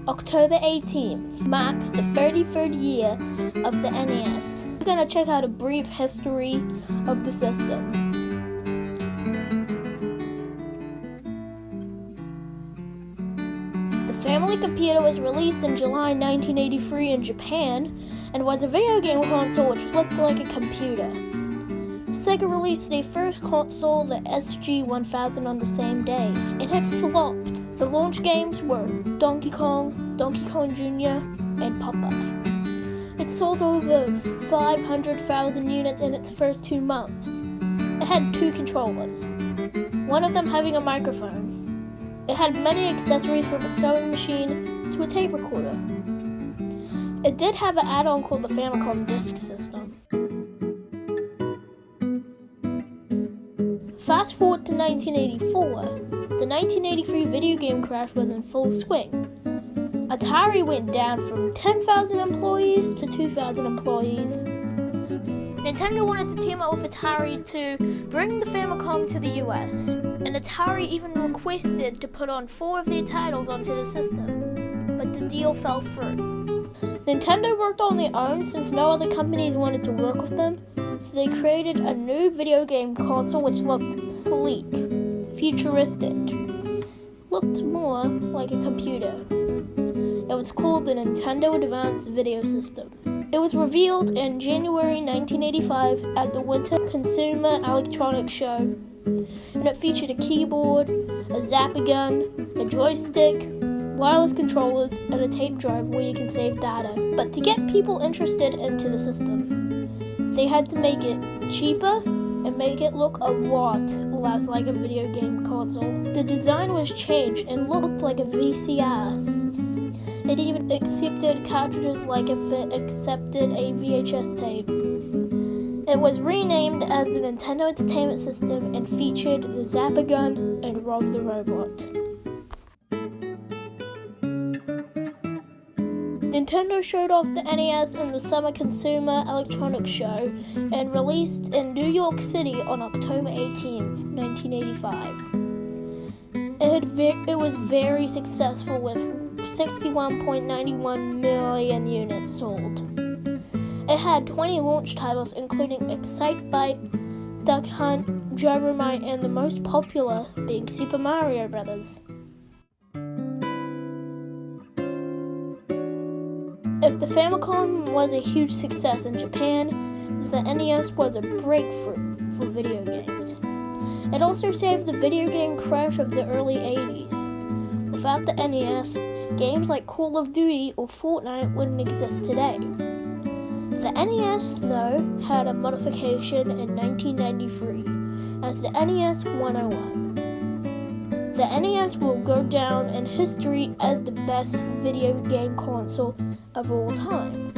October 18th marks the 33rd year of the NES. We're going to check out a brief history of the system. The family computer was released in July 1983 in Japan and was a video game console which looked like a computer. Sega released their first console, the SG-1000, on the same day. It had flopped. The launch games were Donkey Kong, Donkey Kong Jr., and Popeye. It sold over 500,000 units in its first 2 months. It had 2 controllers, one of them having a microphone. It had many accessories from a sewing machine to a tape recorder. It did have an add-on called the Famicom Disk System. Fast forward to 1984, the 1983 video game crash was in full swing. Atari went down from 10,000 employees to 2,000 employees. Nintendo wanted to team up with Atari to bring the Famicom to the US, and Atari even requested to put on 4 of their titles onto the system, but the deal fell through. Nintendo worked on their own since no other companies wanted to work with them, so they created a new video game console which looked sleek, futuristic, looked more like a computer. It was called the Nintendo Advanced Video System. It was revealed in January 1985 at the Winter Consumer Electronics Show, and it featured a keyboard, a zapper gun, a joystick, wireless controllers, and a tape drive where you can save data. But to get people interested into the system, they had to make it cheaper and make it look a lot less like a video game console. The design was changed and looked like a VCR. It even accepted cartridges like if it accepted a VHS tape. It was renamed as the Nintendo Entertainment System and featured the zapper gun and Rob the Robot. Nintendo showed off the NES in the Summer Consumer Electronics Show and released in New York City on October 18th, 1985. It was very successful with 61.91 million units sold. It had 20 launch titles including Excite-Bike, Duck Hunt, Jabbermite, and the most popular being Super Mario Bros. If the Famicom was a huge success in Japan, the NES was a breakthrough for video games. It also saved the video game crash of the early 80s. Without the NES, games like Call of Duty or Fortnite wouldn't exist today. The NES, though, had a modification in 1993 as the NES 101. The NES will go down in history as the best video game console of all time.